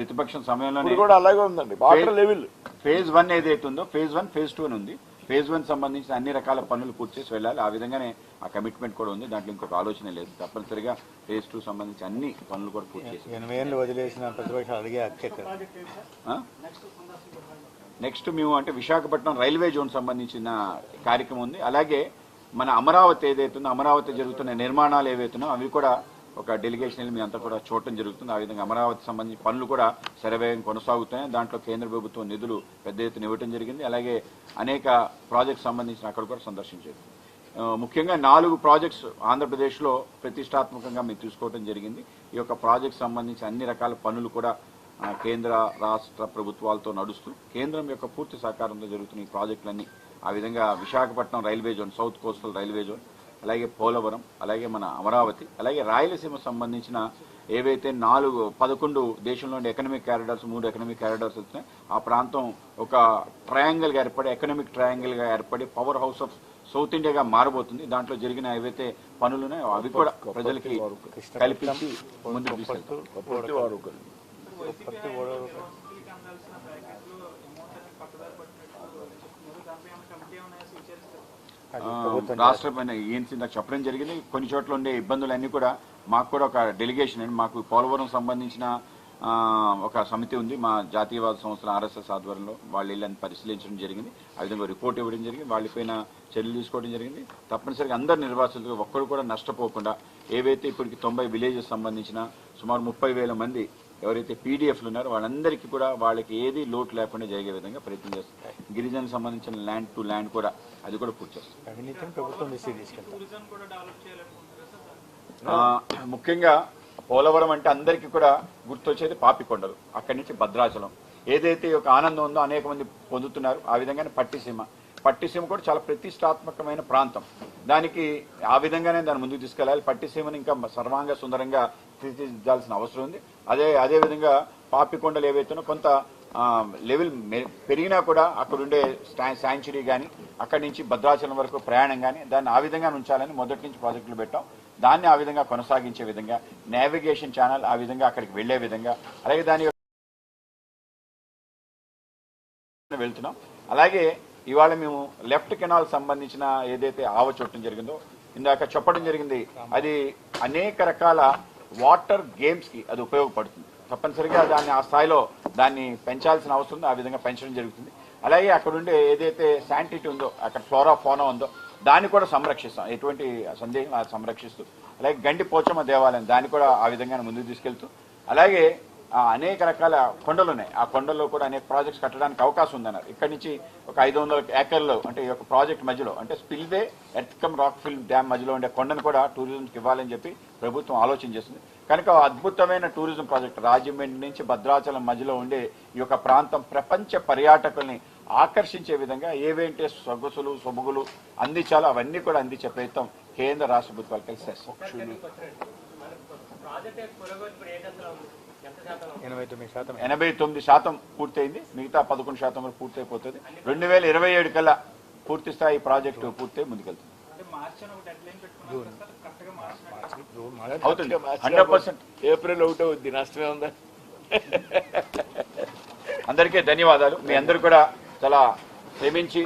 ప్రతిపక్షం సమయంలో కూడా అలాగే ఉందండి. వాటర్ లెవెల్ ఫేజ్ 1 ఏదైతే ఉందో ఫేజ్ 1 ఫేజ్ 2 అని ఉంది. ఫేజ్ 1 సంబంధించిన అన్ని రకాల పనులు పూర్తి చేసి వెళ్ళాలి. ఆ విధంగానే ఆ కమిట్మెంట్ కూడా ఉంది. దాంట్లో ఇంకొక ఆలోచన లేదు. తప్పనిసరిగా ఫేజ్ 2 సంబంధించి అన్ని పనులు కూడా పూర్తి చేసి 80 ఏళ్ళు వదిలేసిన ప్రతిపక్షాలు అడిగే హక్కు. నెక్స్ట్ మేము అంటే విశాఖపట్నం రైల్వే జోన్ సంబంధించిన కార్యక్రమం ఉంది. అలాగే మన అమరావతి ఏదైతే ఉందో అమరావతి జరుగుతున్న నిర్మాణాలు ఏవైతున్నాయో అవి కూడా ఒక డెలిగేషన్ మీ అంతా కూడా చూడటం జరుగుతుంది. ఆ విధంగా అమరావతి సంబంధించిన పనులు కూడా శరవేగంగా కొనసాగుతున్నాయి. దాంట్లో కేంద్ర ప్రభుత్వం నిధులు పెద్ద ఎత్తున ఇవ్వడం జరిగింది. అలాగే అనేక ప్రాజెక్ట్స్ సంబంధించిన అక్కడ కూడా సందర్శించారు. ముఖ్యంగా 4 ప్రాజెక్ట్స్ ఆంధ్రప్రదేశ్లో ప్రతిష్టాత్మకంగా మేము తీసుకోవడం జరిగింది. ఈ యొక్క ప్రాజెక్ట్ సంబంధించి అన్ని రకాల పనులు కూడా కేంద్ర రాష్ట్ర ప్రభుత్వాలతో నడుస్తూ కేంద్రం యొక్క పూర్తి సహకారంతో జరుగుతున్న ఈ ప్రాజెక్టులన్నీ ఆ విధంగా Visakhapatnam railway zone, south coastal railway zone, అలాగే పోలవరం, అలాగే మన అమరావతి, అలాగే రాయలసీమ సంబంధించిన ఏవైతే 11 దేశంలోని ఎకనామిక్ కారిడార్స్ 3 ఎకనామిక్ కారిడార్స్ వస్తున్నాయి. ఆ ప్రాంతం ఒక ట్రయాంగిల్గా ఏర్పడి ఎకనామిక్ ట్రయాంగిల్గా ఏర్పడి పవర్ హౌస్ ఆఫ్ సౌత్ ఇండియాగా మారబోతుంది. దాంట్లో జరిగిన ఏవైతే పనులున్నాయో అవి కూడా ప్రజలకి కల్పించి ముందుకు తీసుకెళ్తారు. రాష్ట్రపతి ఏఎన్సీ నాకు చెప్పడం జరిగింది. కొన్ని చోట్ల ఉండే ఇబ్బందులన్నీ కూడా మాకు కూడా ఒక డెలిగేషన్ అండి. మాకు పోలవరం సంబంధించిన ఒక సమితి ఉంది మా జాతీయవాద సంస్థల ఆర్ఎస్ఎస్ ఆధ్వర్యంలో. వాళ్ళు వెళ్ళని పరిశీలించడం జరిగింది. ఆ విధంగా రిపోర్ట్ ఇవ్వడం జరిగింది. వాళ్ళపైన చర్యలు తీసుకోవడం జరిగింది. తప్పనిసరిగా అందరు నిర్వాసితులు ఒక్కరు కూడా నష్టపోకుండా ఏవైతే ఇప్పటికి 90 విలేజెస్ సంబంధించిన సుమారు 30,000 మంది ఎవరైతే పీడీఎఫ్లు ఉన్నారో వాళ్ళందరికీ కూడా వాళ్ళకి ఏది లోటు లేకుండా జరిగే విధంగా ప్రయత్నం చేస్తారు. గిరిజనులకు సంబంధించిన ల్యాండ్ టు ల్యాండ్ కూడా అది కూడా పూర్తి చేస్తారు. ముఖ్యంగా పోలవరం అంటే అందరికీ కూడా గుర్తొచ్చేది పాపికొండలు, అక్కడి నుంచి భద్రాచలం. ఏదైతే ఒక ఆనందం ఉందో అనేక మంది పొందుతున్నారు. ఆ విధంగానే పట్టిసీమ కూడా చాలా ప్రతిష్టాత్మకమైన ప్రాంతం. దానికి ఆ విధంగానే దాన్ని ముందుకు తీసుకెళ్లాలి. పట్టిసీమను ఇంకా సర్వాంగ సుందరంగా తీర్చిదిద్దాల్సిన అవసరం ఉంది. అదేవిధంగా పాపికొండలు ఏవైతేనో కొంత లెవెల్ పెరిగినా కూడా అక్కడుండే శాంచురీ కానీ అక్కడి నుంచి భద్రాచలం వరకు ప్రయాణం కానీ దాన్ని ఆ విధంగా ఉంచాలని మొదటి నుంచి ప్రాజెక్టులు పెట్టాం. దాన్ని ఆ విధంగా కొనసాగించే విధంగా నావిగేషన్ ఛానల్ ఆ విధంగా అక్కడికి వెళ్లే విధంగా అలాగే దాని వెళ్తున్నాం. అలాగే ఇవాళ మేము లెఫ్ట్ కెనాల్ సంబంధించిన ఏదైతే ఆవచొట్టం జరిగిందో ఇందాక చెప్పడం జరిగింది. అది అనేక రకాల వాటర్ గేమ్స్ కి అది ఉపయోగపడుతుంది. తప్పనిసరిగా దాన్ని ఆ స్థాయిలో దాన్ని పెంచాల్సిన అవసరం ఉంది. ఆ విధంగా పెంచడం జరుగుతుంది. అలాగే అక్కడ ఉండే ఏదైతే శాంటిటీ ఉందో అక్కడ ఫ్లోరా ఫోనా ఉందో దాన్ని కూడా సంరక్షిస్తాం. ఎటువంటి సందేహం అది సంరక్షిస్తూ అలాగే గండి పోచమ్మ దేవాలయం దాన్ని కూడా ఆ విధంగా ముందుకు తీసుకెళ్తూ అలాగే అనేక రకాల కొండలు ఉన్నాయి. ఆ కొండల్లో కూడా అనేక ప్రాజెక్ట్స్ కట్టడానికి అవకాశం ఉందన్నారు. ఇక్కడి నుంచి ఒక 500 ఏకర్లు అంటే ఈ యొక్క ప్రాజెక్ట్ మధ్యలో అంటే స్పిల్వే ఎర్త్కమ్ రాక్ ఫిల్ డ్యామ్ మధ్యలో ఉండే కొండను కూడా టూరిజంకి ఇవ్వాలని చెప్పి ప్రభుత్వం ఆలోచన చేస్తుంది. కనుక అద్భుతమైన టూరిజం ప్రాజెక్ట్ రాజమండ్రి నుంచి భద్రాచలం మధ్యలో ఉండే ఈ యొక్క ప్రాంతం ప్రపంచ పర్యాటకుల్ని ఆకర్షించే విధంగా ఏవేంటే సొగసులు సొబగులు అందించాలో అవన్నీ కూడా అందించే ప్రయత్నం కేంద్ర రాష్ట్ర ప్రభుత్వాలు కలిసి చేస్తాం. 89% పూర్తయింది. మిగతా 11% వరకు పూర్తయిపోతుంది. 2027 కల్లా పూర్తి స్థాయి ప్రాజెక్టు పూర్తయి ముందుకెళ్తుంది. అవుతుంది 100%. ఏప్రిల్ 1 అవుద్ది. నష్టమే ఉందా? అందరికీ ధన్యవాదాలు. మీ అందరూ కూడా చాలా శ్రమించి